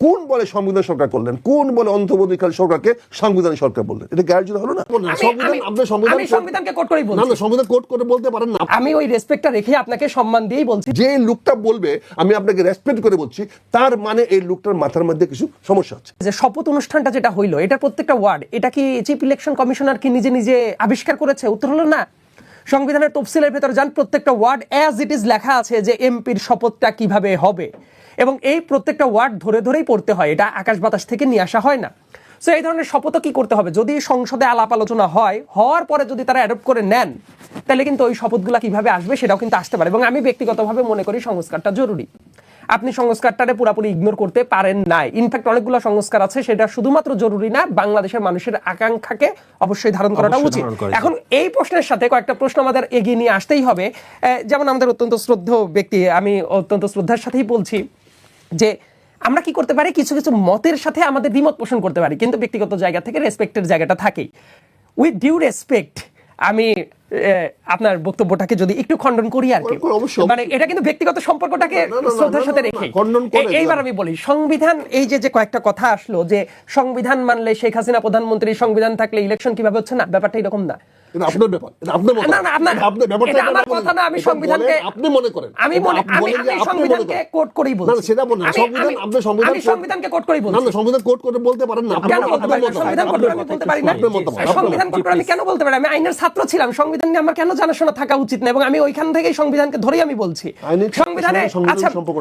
কোন বলে সংবিধান সরকার করলেন, কোন বলে অন্তর্বর্তীকালীন সরকারকে সাংবিধানিক সরকার বললেন? এটা গ্যারান্টি হলো না। সংবিধানকে কোট করেই বলছি। না, সংবিধান কোট করে বলতে পারেন না। আমি ওই রেসপেক্টটা রেখে আপনাকে সম্মান দিয়েই বলছি। যে লোকটা বলবে আমি আপনাকে রেসপেক্ট করে বলছি, তার মানে এই লোকটার মাথার মধ্যে কিছু সমস্যা আছে। যে শপথ অনুষ্ঠানটা যেটা হইলো, এটার প্রত্যেকটা ওয়ার্ড, এটা কি চিফ ইলেকশন কমিশনার কি নিজে নিজে আবিষ্কার করেছে? উত্তর হলো না। সংবিধানের তফসিলের ভেতরে যান, প্রত্যেকটা ওয়ার্ড অ্যাজ ইট ইজ লেখা আছে যে এমপির শপথটা কিভাবে হবে, এবং এই প্রত্যেকটা ওয়ার্ড ধরে ধরেই পড়তে হয়। এটা আকাশ বাতাস থেকে নিয়ে আসা হয় না। সো এই ধরনের শপথও কি করতে হবে, যদি সংসদে আলাপ আলোচনা হয়, হওয়ার পরে যদি তারা অ্যাডপ্ট করে নেন, তাহলে কিন্তু ওই শপথগুলো কিভাবে আসবে সেটাও কিন্তু আসতে পারে। এবং আমি ব্যক্তিগতভাবে মনে করি সংস্কারটা জরুরি। আপনি সংস্কারটারে পুরোপুরি ইগনোর করতে পারেন নাই। ইনফ্যাক্ট অনেকগুলো সংস্কার আছে, সেটা শুধুমাত্র জরুরি না, বাংলাদেশের মানুষের আকাঙ্ক্ষাকে অবশ্যই ধারণ করাটা উচিত। এখন এই প্রশ্নের সাথে কয়েকটা প্রশ্ন আমাদের এগিয়ে নিয়ে আসতেই হবে। যেমন আমাদের অত্যন্ত শ্রদ্ধেয় ব্যক্তি, আমি অত্যন্ত শ্রদ্ধার সাথেই বলছি যে আমরা কি করতে পারি, কিছু কিছু মতের সাথে আমাদের দ্বিমত পোষণ করতে পারি, কিন্তু ব্যক্তিগত জায়গা থেকে রেসপেক্টের জায়গাটা থাকেই। উইথ ডিউ রেসপেক্ট আমি আপনার বক্তব্যটাকে যদি একটু খণ্ডন করি আর কি, মানে এটা কিন্তু ব্যক্তিগত সম্পর্কটাকে শ্রদ্ধার সাথে রেখে এইবার আমি বলি, সংবিধান এই যে কয়েকটা কথা আসলো যে সংবিধান মানলে শেখ হাসিনা প্রধানমন্ত্রী, সংবিধান থাকলে ইলেকশন কিভাবে হচ্ছে না, ব্যাপারটা এরকম না। আমি সংবিধানকে কোট করেই বলছি। সংবিধানকে কোট করেই বলছি। সংবিধান কোট করে বলতে পারেন না। সংবিধান কোট করে আমি বলতে পারি না। সংবিধান কোট করে আমি কেন বলতে পারি? আমি আইনের ছাত্র ছিলাম, সংবিধান নিয়ে আমার কেন জানাশোনা থাকা উচিত না? এবং আমি ওইখান থেকেই সংবিধানকে ধরেই আমি বলছি সংবিধানে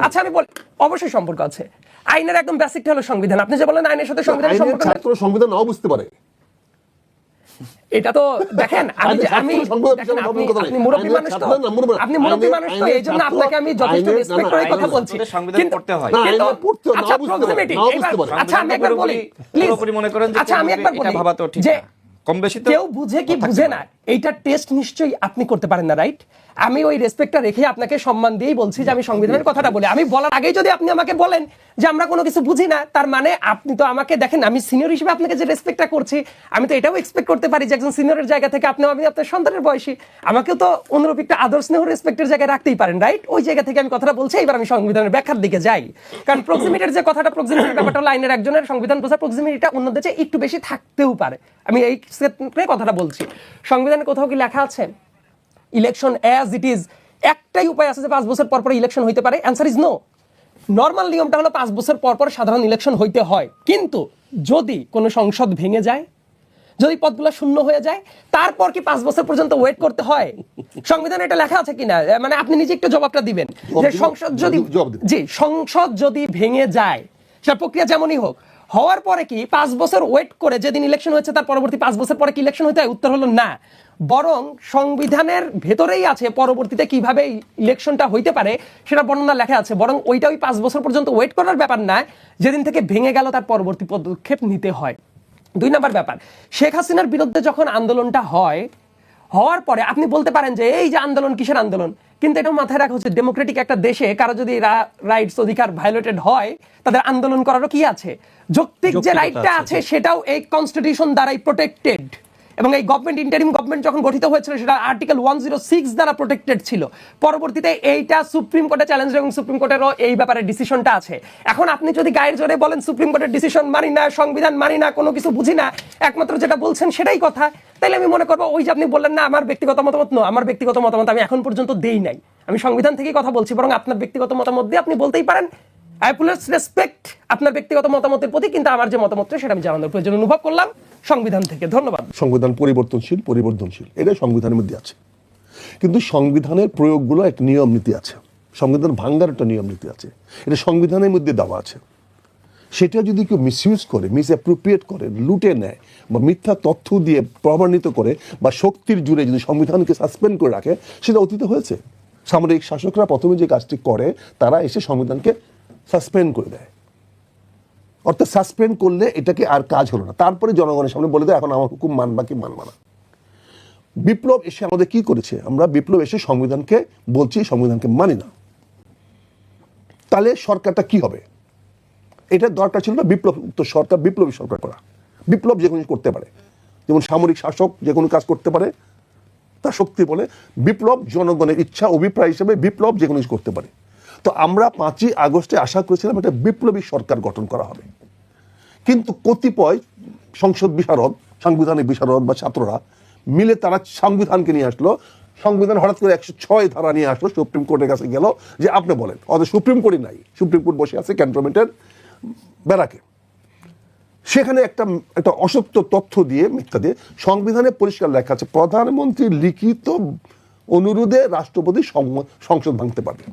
আচ্ছা আমি বলি অবশ্যই সম্পর্ক আছে। আইনের একদম বেসিকটা হলো সংবিধান। আপনি যে বলেন আইনের সাথে সংবিধানের সম্পর্ক, ছাত্র সংবিধান নাও বুঝতে পারে, এটা তো দেখেন, আপনি মুরব্বী মানুষ তো, আপনি মুরব্বী মানুষ তো, এই জন্য আপনাকে আমি যথেষ্ট রেসপেক্ট করে কথা বলছি। সংবিধান পড়তে হয়, আচ্ছা আমি একবার বলি, আচ্ছা আমি একবার বলি যে কম বেশি কেউ বুঝে কি বুঝে না, এইটা টেস্ট নিশ্চয়ই আপনি করতে পারেন না, রাইট? আমি ওই রেসপেক্টটা রেখে আপনাকে সম্মান দিয়েই বলছি যে আমি সংবিধানের কথাটা বলি। আমি বলার আগেই যদি আপনি আমাকে বলেন যে আমরা কোনো কিছু বুঝি না, তার মানে আপনি তো আমাকে দেখেন, আমি সিনিয়র হিসেবে আপনাকে যে রেসপেক্টটা করছি, আমি তো এটাও এক্সপেক্ট করতে পারি যে একজন সিনিয়রের জায়গা থেকে আপনি, আমি আপনার সন্তানের বয়সী, আমাকেও তো অনুরূপ একটা আদর স্নেহ রেসপেক্টের জায়গায় রাখতেই পারেন, রাইট? ওই জায়গা থেকে আমি কথাটা বলছি। এবার আমি সংবিধানের ব্যাখ্যার দিকে যাই, কারণ প্রক্সিমিটির যে কথাটা, প্রক্সিমিটির ব্যাপারটা হলো আইনের একজনের সংবিধান বোঝা প্রক্সিমিটিটা অন্যদের চেয়ে একটু বেশি থাকতেও পারে। আমি এই ক্ষেত্রে কথাটা বলছি। সংবিধানে কোথাও কি লেখা আছে ইলেকশন অ্যাজ ইট ইজ একটাই উপায় আছে যে 5 বছর পর পর ইলেকশন হইতে পারে? Answer is no. নর্মাল নিয়মটা হলো 5 বছর পর পর সাধারণ ইলেকশন হইতে হয়, কিন্তু যদি কোনো সংসদ ভেঙে যায়, যদি পদগুলো শূন্য হয়ে যায়, তারপর কি 5 বছর পর্যন্ত ওয়েট করতে হয়? সংবিধানে এটা লেখা আছে কিনা, মানে আপনি নিজে একটু জবাবটা দিবেন যে সংসদ যদি ভেঙে যায়, সেটা প্রক্রিয়া যেমনই হোক, হওয়ার পরে কি 5 বছর ওয়েট করে যেদিন ইলেকশন হয়েছে তার পরবর্তী 5 বছর পরে কি ইলেকশন হতে হয়? উত্তর হলো না। বরং সংবিধানের ভেতরেই আছে পরবর্তীতে কিভাবে ইলেকশনটা হইতে পারে সেটা বর্ণনা লেখা আছে। বরং ওইটা ওই 5 বছর পর্যন্ত ওয়েট করার ব্যাপার না, যেদিন থেকে ভেঙে গেল তার পরবর্তী পদক্ষেপ নিতে হয়। 2 নম্বর ব্যাপার, শেখ হাসিনার বিরুদ্ধে যখন আন্দোলনটা হয়, হওয়ার পরে আপনি বলতে পারেন যে এই যে আন্দোলন, কিসের আন্দোলন? কিন্তু এটাও মাথায় রাখা হচ্ছে, ডেমোক্রেটিক একটা দেশে কারো যদি রাইটস, অধিকার ভায়োলেটেড হয়, তাদের আন্দোলন করারও কি আছে, যৌক্তিক যে রাইটটা আছে, সেটাও এই কনস্টিটিউশন দ্বারাই প্রোটেক্টেড। এবং এই গভর্নমেন্ট, ইন্টারিম গভর্নমেন্ট যখন গঠিত হয়েছিল, সেটা আর্টিকেল 106 দ্বারা প্রোটেক্টেড ছিল। পরবর্তীতে এইটা সুপ্রিম কোর্টে চ্যালেঞ্জ, এবং সুপ্রিম কোর্টেরও এই ব্যাপারে ডিসিশনটা আছে। এখন আপনি যদি গায়ের জোরে বলেন সুপ্রিম কোর্টের ডিসিশন মানি না, সংবিধান মানি না, কোনো কিছু বুঝি না, একমাত্র যেটা বলছেন সেটাই কথা, তাহলে আমি মনে করবো ওই যে আপনি বললেন না আমার ব্যক্তিগত মতামত, আমার ব্যক্তিগত মতামত আমি এখন পর্যন্ত দেই নাই, আমি সংবিধান থেকেই কথা বলছি। বরং আপনার ব্যক্তিগত মতামত দিয়ে আপনি বলতেই পারেন, আই ফুলি রেসপেক্ট আপনার ব্যক্তিগত মতামতের প্রতি, কিন্তু আমার যে মতামতটা সেটা আমি জানানোর প্রয়োজন অনুভব করলাম সংবিধান থেকে। ধন্যবাদ। সংবিধান পরিবর্তনশীল, এটা সংবিধানের মধ্যে আছে, কিন্তু সংবিধানের প্রয়োগগুলো একটা নিয়ম নীতি আছে, সংবিধান ভাঙ্গার একটা নিয়ম নীতি আছে, এটা সংবিধানের মধ্যে দেওয়া আছে। সেটা যদি কেউ মিসইউজ করে, মিসঅ্যাপ্রোপ্রিয়েট করে, লুটে নেয়, বা মিথ্যা তথ্য দিয়ে প্রমাণিত করে, বা শক্তির জুড়ে যদি সংবিধানকে সাসপেন্ড করে রাখে, সেটা অতীতে হয়েছে। সামরিক শাসকরা প্রথমে যে কাজটি করে, তারা এসে সংবিধানকে সাসপেন্ড করে দেয়, অর্থাৎ সাসপেন্ড করলে এটাকে আর কাজ হলো না, তারপরে জনগণের সামনে বলে দেয় এখন আমার হুকুম মানবা কি মানবা না। বিপ্লব এসে আমাদের কি করেছে, আমরা বিপ্লব এসে সংবিধানকে বলছি সংবিধানকে মানি না, তাহলে সরকারটা কি হবে? এটা দরকার ছিল না বিপ্লব সরকার, বিপ্লবী সরকার করা। বিপ্লব যে কোনো করতে পারে, যেমন সামরিক শাসক যে কোনো কাজ করতে পারে, তার শক্তি বলে। বিপ্লব জনগণের ইচ্ছা অভিপ্রায় হিসেবে বিপ্লব যে কোনো করতে পারে। তো আমরা 5ই আগস্টে আশা করেছিলাম একটা বিপ্লবী সরকার গঠন করা হবে, কিন্তু কতিপয় সংসদ বিশারদ, সাংবিধানিক বিশারদ বা ছাত্ররা মিলে তারা সংবিধানকে নিয়ে আসলো। সংবিধান হঠাৎ করে 106 ধারা নিয়ে আসলো, সুপ্রিম কোর্টের কাছে গেল যে আপনি বলেন। অথচ সুপ্রিম কোর্টই নাই, সুপ্রিম কোর্ট বসে আছে ক্যান্টনমেন্টের ব্যারাকে। সেখানে একটা অসত্য তথ্য দিয়ে, মিথ্যা দিয়ে, সংবিধানে পরিষ্কার লেখা আছে প্রধানমন্ত্রীর লিখিত অনুরোধে রাষ্ট্রপতি সংসদ ভাঙতে পারবে।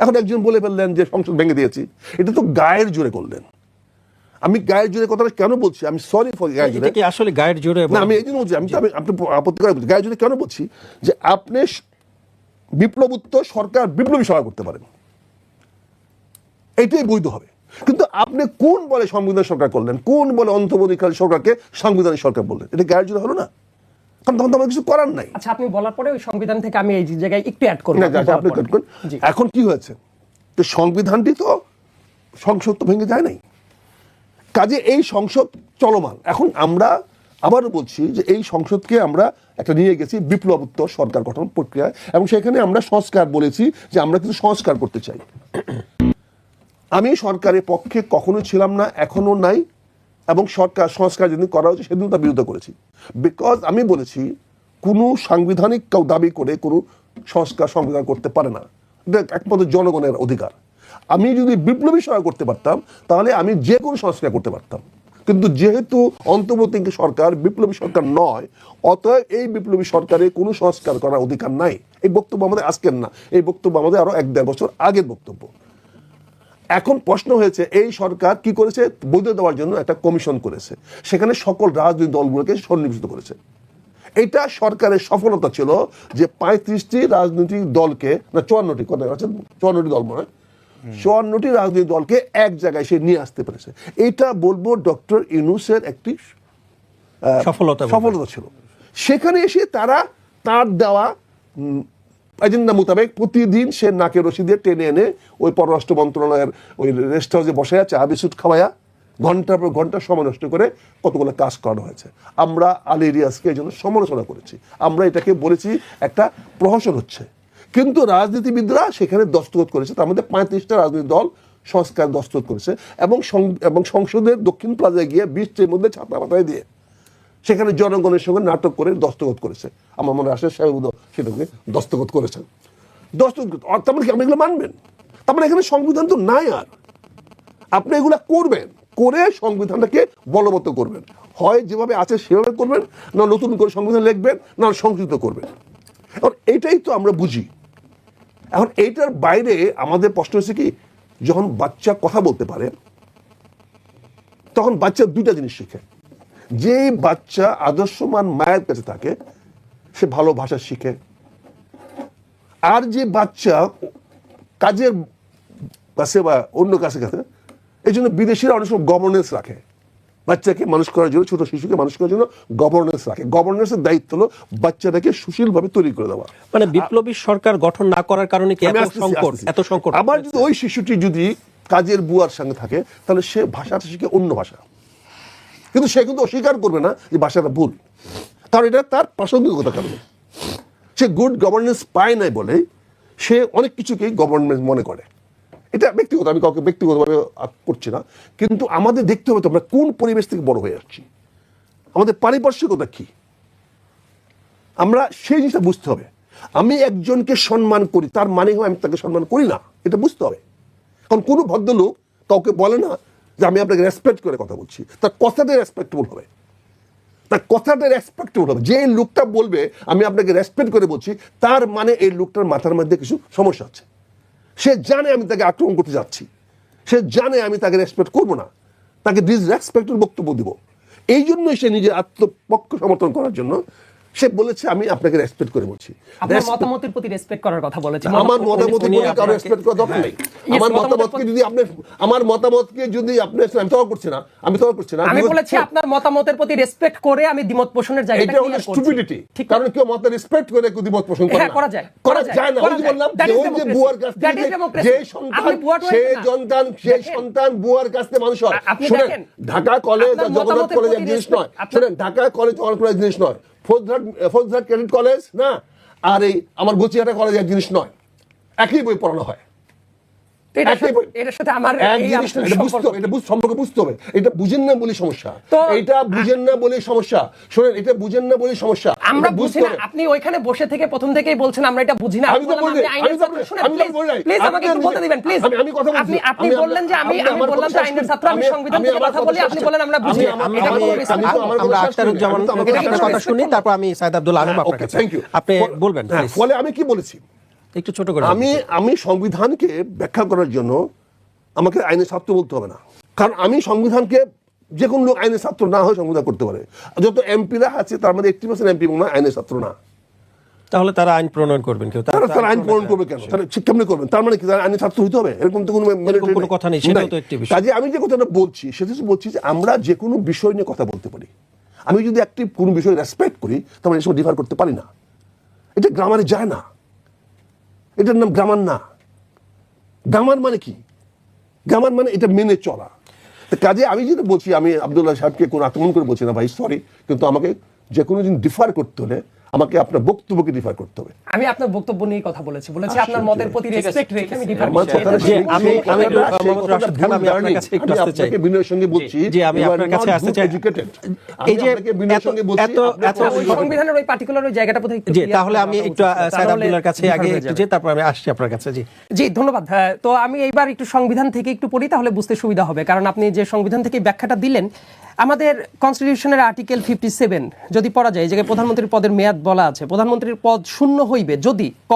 এখন একজন বলে ফেললেন যে সংসদ ভেঙে দিয়েছি, এটা তো গায়ের জোরে করলেন। আমি গায়ের জোরে কথাটা কেন বলছি, আমি সরি ফর গায়ের জোরে, আসলে গায়ের জোরে না আমি এই জন্য বলছি, আপনি আপত্তি করে বলছি গায়ের জোরে কেন বলছি, যে আপনি বিপ্লবোত্তর সরকার বিপ্লবী সরকার করতে পারেন, এটাই বৈধ হবে। কিন্তু আপনি কোন বলে সংবিধান সরকার করলেন, কোন বলে অন্তর্বর্তীকালীন সরকারকে সাংবিধানিক সরকার বললেন? এটা গায়ের জোরে হলো না? কারণ তখন তো আমার কিছু করার নাই। আচ্ছা, আপনি বলার পরে ওই সংবিধান থেকে আমি এই জায়গায় একটু অ্যাড করব। আপনি এখন কি হয়েছে, তো সংবিধানটি তো সংসদ তো ভেঙে যায় নাই, কাজে এই সংসদ চলমান। এখন আমরা আবারও বলছি যে এই সংসদকে আমরা একটা নিয়ে গেছি বিপ্লবোত্তর সরকার গঠন প্রক্রিয়ায়, এবং সেখানে আমরা সংস্কার বলেছি যে আমরা কিছু সংস্কার করতে চাই। আমি সরকারের পক্ষে কখনো ছিলাম না, এখনো নাই, এবং সরকার সংস্কার যেদিন করা হয়েছে সেদিন তার বিরোধিতা করেছি। বিকজ আমি বলেছি কোনো সাংবিধানিক কেউ দাবি করে কোনো সংবিধান করতে পারে না, এটা একমাত্র জনগণের অধিকার। আমি যদি বিপ্লবী সরকার করতে পারতাম তাহলে আমি যে কোনো সংস্কার করতে পারতাম, কিন্তু যেহেতু অন্তর্বর্তী সরকার বিপ্লবী সরকার নয়, অতএব এই বিপ্লবী সরকারের কোনো সংস্কার করার অধিকার নাই। এই বক্তব্য আমাদের আজকের না, এই বক্তব্য আমাদের আরো 1-1.5 বছর আগের বক্তব্য। এখন প্রশ্ন হয়েছে এই সরকার কি করেছে, বৈধ দেওয়ার জন্য একটা কমিশন করেছে, সেখানে সকল রাজনৈতিক দলগুলোকে সন্নিবেশিত করেছে। এটা সরকারের সফলতা ছিল যে 35টি রাজনৈতিক দলকে, না 54টি, কথা আছে 54টি দল মনে হয়, 54টি রাজনৈতিক দলকে এক জায়গায় সে নিয়ে আসতে পেরেছে। এটা বলবো ডক্টর ইউনূসের একটি সফলতা ছিল। সেখানে এসে তারা তার দেওয়া এজেন্ডা মোতাবেক প্রতিদিন সে নাকে রশি দিয়ে টেনে এনে ওই পররাষ্ট্র মন্ত্রণালয়ের ওই রেস্ট হাউসে বসে আছে, চা বিস্কুট খাওয়ায়া ঘন্টার পর ঘন্টা সময় নষ্ট করে কতগুলো কাজ করানো হয়েছে। আমরা আলী রিয়াজকে এই জন্য সমালোচনা করেছি, আমরা এটাকে বলেছি একটা প্রহসন হচ্ছে, কিন্তু রাজনীতিবিদরা সেখানে দস্তখত করেছে। তার মধ্যে 35টা রাজনৈতিক দল সংস্কার দস্তখত করেছে, এবং সংসদের দক্ষিণ প্লাজায় গিয়ে 20টির মধ্যে ছাতা পাতায় দিয়ে সেখানে জনগণের সঙ্গে নাটক করে দস্তখত করেছে। আমার মনে আসে সাহেব সেটাকে দস্তখত করেছেন। তার মানে কি আপনি এগুলো মানবেন? তার মানে এখানে সংবিধান তো নাই, আর আপনি এগুলো করবেন, করে সংবিধানটাকে বলবৎ করবেন, হয় যেভাবে আছে সেভাবে করবেন, না নতুন করে সংবিধান লিখবেন, না সংশোধিত করবেন। এখন এইটাই তো আমরা বুঝি। এখন এইটার বাইরে আমাদের প্রশ্ন হচ্ছে কি, যখন বাচ্চা কথা বলতে পারে তখন বাচ্চা দুইটা জিনিস শিখে। যে বাচ্চা আদর্শমান মায়ের কাছে থাকে সে ভালো ভাষা শিখে, আর যে বাচ্চা কাজের কাছে বা অন্য কাছে কাছে, এই জন্য বিদেশিরা অনেক সময় গভর্নেন্স রাখে, বাচ্চাকে মানুষ করার জন্য, ছোট শিশুকে মানুষ করার জন্য গভর্নেন্স রাখে। গভর্নেন্সের দায়িত্ব হলো বাচ্চাটাকে সুশীলভাবে তৈরি করে দেওয়া। মানে বিপ্লবী সরকার গঠন না করার কারণে কি এত সংকট? আবার যদি ওই শিশুটি যদি কাজের বুয়ার সঙ্গে থাকে তাহলে সে ভাষাটা শিখে অন্য ভাষা, কিন্তু সে কিন্তু অস্বীকার করবে না যে ভাষাটা ভুল, কারণ এটা তার প্রাসঙ্গিকতার কারণে। সে গুড গভর্নেন্স পায় নাই বলে সে অনেক কিছুকেই গভর্নেন্স মনে করে। এটা ব্যক্তিগত, আমি কাউকে ব্যক্তিগতভাবে করছি না, কিন্তু আমাদের দেখতে হবে তো আমরা কোন পরিবেশ থেকে বড় হয়ে যাচ্ছি, আমাদের পারিপার্শ্বিকতা কি, আমরা সেই জিনিসটা বুঝতে হবে। আমি একজনকে সম্মান করি তার মানে আমি তাকে সম্মান করি না, এটা বুঝতে হবে। কারণ কোনো ভদ্রলোক কাউকে বলে না যে আমি আপনাকে রেসপেক্ট করে কথা বলছি, তার কথাটা রেসপেক্টেবল হবে, তার কথাটা রেসপেক্টেবল হবে। যে লোকটা বলবে আমি আপনাকে রেসপেক্ট করে বলছি, তার মানে এই লোকটার মাথার মধ্যে কিছু সমস্যা আছে। সে জানে আমি তাকে আক্রমণ করতে যাচ্ছি, সে জানে আমি তাকে রেসপেক্ট করবো না, তাকে ডিসরেসপেক্টের বক্তব্য দিব। এই জন্যই সে নিজের আত্মপক্ষ সমর্থন করার জন্য সে বলেছে আমি আপনাকে রেসপেক্ট করে বলছি। আপনার মতামতের প্রতি রেসপেক্ট করার কথা বলেছেন। আমার মতামতের প্রতি কারো রেসপেক্ট করা দরকার নেই। আমার মতামতকে যদি আপনি আমি তর্ক করছি না, আমি বলেছি আপনার মতামতের প্রতি রেসপেক্ট করে আমি দ্বিমত পোষণের জায়গাটা এটা হলো স্টুপিডিটি। কারণ কেউ মত রেসপেক্ট করে কেউ দ্বিমত পোষণ করে না, করা যায় না। ওই যে বললাম যে ওই যে বুয়ার কাছ থেকে যে সন্তান বুয়ার কাছ থেকে মানুষ হয়। শুনেন, ঢাকা কলেজ আর জগন্নাথ কলেজ এক জিনিস নয়। শুনেন, ঢাকা কলেজ জগন্নাথ কলেজ জিনিস নয়, ফৌজদার ক্যাডেট কলেজ না, আর এই আমার গচিয়াটা কলেজ এক জিনিস নয়, একই বই পড়ানো হয়। এটার সাথে আমার সম্পর্ক বুঝতে হবে। এটা বুঝেন না বলে সমস্যা, তো এটা বুঝেন না বলে সমস্যা। শোনেন, এটা বুঝেন না বলে সমস্যা, আমরা বুঝি না। আপনি ওইখানে বসে থেকে প্রথম থেকেই বলছেন আমরা এটা বুঝি না। প্লিজ আমাকে একটু বলতে দিবেন প্লিজ। আপনি বললেন যে আমি বললাম যে আইনের ছাত্র, আমি সংবিধান থেকে কথা বলি, আপনি বলেন আমরা বুঝি না। আমরা আখতারুজ্জামান আপনার কথা শুনি, তারপর আমি সাইদ আব্দুল আলম আপনার কাছে। আপনি বলবেন ফলে আমি কি বলেছি একটু ছোট করে। আমি সংবিধানকে ব্যাখ্যা করার জন্য আমাকে আইনের ছাত্র বলতে হবে না, কারণ আমি সংবিধানকে, যে কোনো লোক আইনের ছাত্র না হয়ে সংবিধান করতে পারে। যত এমপিরা আছে তার মধ্যে 80% এমপি মনে হয় আইনের ছাত্র না। তাহলে তারা আইন প্রণয়ন করবেন কেউ? তারা আইন প্রণয়ন করবে কেন? তারা ঠিক কেমনি করবেন? তার মানে কি তারা আইনের ছাত্র হইতে হবে? এরকম তো কোনো কথা নেই, সেটাও তো একটি বিষয়। কাজে আমি যে কথাটা বলছি সেটা হচ্ছে বলছি যে আমরা যে কোনো বিষয় নিয়ে কথা বলতে পারি। আমি যদি একটি কোনো বিষয় রেসপেক্ট করি তখন এই সময় ডিফার করতে পারি না। এটা গ্রামারে যায় না, এটার নাম গ্রামার না। গ্রামার মানে কি? গ্রামার মানে এটা মেনে চলা। কাজে আমি যেটা বলছি, আমি আব্দুল্লাহ সাহেবকে কোনো আক্রমণ করে বলছি না, ভাই সরি, কিন্তু আমাকে যে কোনো দিন ডিফার করতে হলে আমাকে আপনার বক্তব্যকে ডিফার করতে হবে। আমি আপনার বক্তব্য নিয়ে কথা বলেছি, আপনার মতের প্রতি রেসপেক্ট রেখে আমি ডিফার করছি। আমি মোহাম্মদ রাশেদ খান, আমি আপনার কাছে একটু আসতে চাই। বিনয়ের সঙ্গে বলছি যে আমি আপনার কাছে আসতে চাই। এই যে বিনয়ের সঙ্গে বলছি, এত সংবিধানের ওই পার্টিকুলার ওই জায়গাটা কোথায়? জি, তাহলে আমি একটু সাইদ আব্দুল্লাহর কাছে আগে একটু যে তারপর আমি আসছি আপনার কাছে। জি জি, ধন্যবাদ। তো আমি এইবার একটু সংবিধান থেকে একটু পড়ি, তাহলে বুঝতে সুবিধা হবে। কারণ আপনি যে সংবিধান থেকে ব্যাখ্যাটা দিলেন, আমাদের কনস্টিটিউশনের আর্টিকেল 57 যদি পড়া যায়, যে প্রধানমন্ত্রীর পদের মেয়াদ বলা আছে, প্রধানমন্ত্রীর পদ শূন্য হইবে যদি ক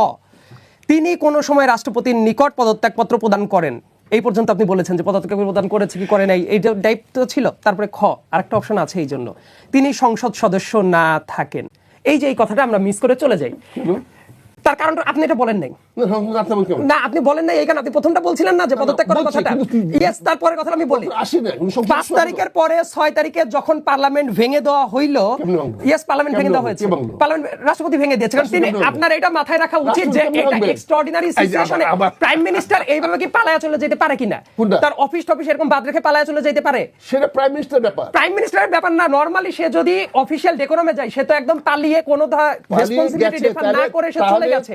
তিনি কোনো সময় রাষ্ট্রপতির নিকট পদত্যাগপত্র প্রদান করেন। এই পর্যন্ত আপনি বলেছেন যে পদত্যাগ প্রদান করেছে কি করে নাই, এই দায়িত্ব ছিল। তারপরে খ আরেকটা অপশন আছে, এই জন্য তিনি সংসদ সদস্য না থাকেন। এই যে এই কথাটা আমরা মিস করে চলে যাই, তার কারণ আপনি এটা বলেন নাই। না, আপনি বলেন নাই এই কারণে। আপনি প্রথমটা বলছিলেন না যে পদত্যাগ করার কথাটা। ইয়েস, তারপরের কথা আমি বলি। 5 তারিখের পরে 6 তারিখে যখন পার্লামেন্ট ভেঙে দেওয়া হইল, ইয়েস পার্লামেন্ট ভেঙে দেওয়া হয়েছে, পার্লামেন্ট রাষ্ট্রপতি ভেঙে দিয়েছে। কারণ তিনি, আপনার এটা মাথায় রাখা উচিত যে এটা এক্সট্রাঅর্ডিনারি সিচুয়েশনে প্রাইম মিনিস্টার এইভাবে কি পালায়া চলে যেতে পারে কিনা, তার অফিস টফিস এরকম বাদ রেখে পালায়া চলে যেতে পারে? সেটা প্রাইম মিনিস্টারের ব্যাপার। প্রাইম মিনিস্টারের ব্যাপার না। নরমালি সে যদি অফিশিয়াল ডেকোরামে যায়, সে তো একদম পালিয়ে কোনো রেসপন্সিবিলিটি ডিফার না করে সে চলে গেছে।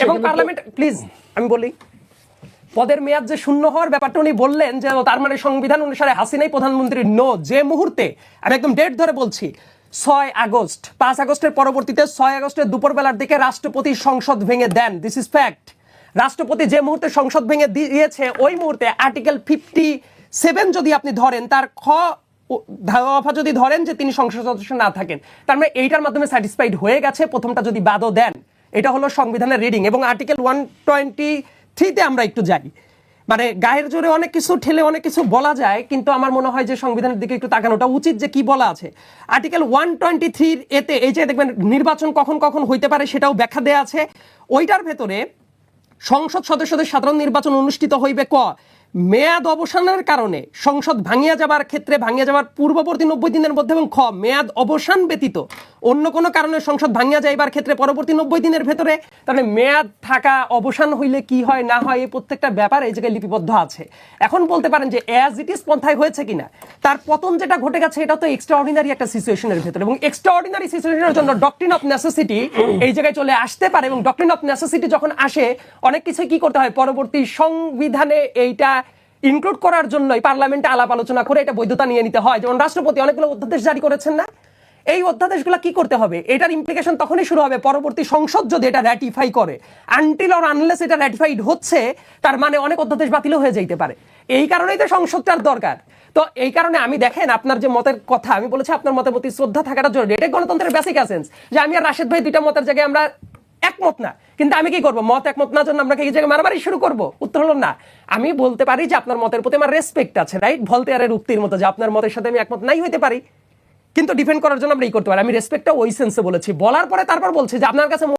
এবং পার্লামেন্ট, প্লিজ আমি বলি, পদের মেয়াদ যে শূন্য হওয়ার ব্যাপারটা উনি বললেন যে তার মানে সংবিধান অনুসারে হাসিনাই প্রধানমন্ত্রী। নো, যে মুহূর্তে, আমি একদম ডেট ধরে বলছি, 6 আগস্ট, 5 আগস্টের পরবর্তীতে 6 আগস্টের দুপুরবেলার দিকে রাষ্ট্রপতি সংসদ ভেঙে দেন। This is fact. রাষ্ট্রপতি যে মুহূর্তে সংসদ ভেঙে দিয়েছে, ওই মুহূর্তে আর্টিকেল 57 যদি আপনি ধরেন, তার খ দফা যদি ধরেন যে তিনি সংসদ সদস্য না থাকেন, তার মানে এইটার মাধ্যমে স্যাটিসফাইড হয়ে গেছে। প্রথমটা যদি বাদও দেন, এটা হলো সংবিধানের রিডিং। এবং আর্টিকেল 123-তে আমরা একটু যাই, মানে গায়ের জোরে অনেক কিছু ঠেলে অনেক কিছু বলা যায়, কিন্তু আমার মনে হয় যে সংবিধানের দিকে একটু তাকানোটা উচিত যে কি বলা আছে। আর্টিকেল 123 এতে এই যে দেখবেন নির্বাচন কখন কখন হইতে পারে সেটাও ব্যাখ্যা দেয়া আছে। ওইটার ভেতরে সংসদ সদস্যদের সাধারণ নির্বাচন অনুষ্ঠিত হইবে ক মেয়াদ অবসানের কারণে, সংসদ ভাঙিয়া যাবার ক্ষেত্রে, ভাঙিয়া যাবার পূর্ববর্তী 90 দিনের মধ্যে, এবং খ মেয়াদ অবসান ব্যতীত অন্য কোনো কারণে সংসদ ভাঙিয়া যাইবার ক্ষেত্রে পরবর্তী 90 দিনের ভেতরে। তাহলে মেয়াদ থাকা অবসান হইলে কি হয় না হয়, এই প্রত্যেকটা ব্যাপার এই জায়গায় লিপিবদ্ধ আছে। এখন বলতে পারেন যে অ্যাজ ইট ইজ পন্থায় হয়েছে কিনা, তার পতন যেটা ঘটে গেছে এটা তো এক্সট্রাঅর্ডিনারি একটা সিচুয়েশনের ভেতরে, এবং এক্সট্রাঅর্ডিনারি সিচুয়েশনের জন্য ডক্ট্রিন অফ নেসেসিটি এই জায়গায় চলে আসতে পারে। এবং ডক্ট্রিন অফ নেসেসিটি যখন আসে, অনেক কিছু কি করতে হয়, পরবর্তী সংবিধানে এইটা ইনক্লুড করার জন্যই পার্লামেন্টে আলাপ আলোচনা করে এটা বৈধতা নিয়ে নিতে হয়। যেমন রাষ্ট্রপতি অনেকগুলো অধ্যাদেশ জারি করেছেন না, এই অধ্যাদেশগুলো কি করতে হবে, এটার ইমপ্লিকেশন তখনই শুরু হবে পরবর্তী সংসদ যদি এটা র্যাটিফাই করে। আনটিল অর আনলেস এটা র্যাটিফাইড হচ্ছে, তার মানে অনেক অধ্যাদেশ বাতিল হয়ে যেতে পারে। এই কারণেই তো সংসদটার দরকার। তো এই কারণে আমি, দেখেন আপনার যে মতের কথা, আমি বলেছি আপনার মতের প্রতি শ্রদ্ধা থাকাটা জরুরি। এটা গণতন্ত্রের বেসিক এসেন্স, যে আমি আর রাশেদ ভাই দুইটা মতের জায়গায় আমরা একমত না, কিন্তু আমি কি করবো, মত একমত না জন্য আপনাকে এই জায়গায় মারামারি শুরু করবো? উত্তর হলো না। আমি বলতে পারি যে আপনার মতের প্রতি আমার রেসপেক্ট আছে, রাইট? ভলতেয়ারের উক্তির মতো যে আপনার মতের সাথে আমি একমত নাই হইতে পারি, কিন্তু ডিফেন্ড করার জন্য আমরা এই করতে পারি। আমি রেসপেক্টটা ওই সেন্সে বলেছি, বলার পরে তারপর বলছি যে আপনার কাছে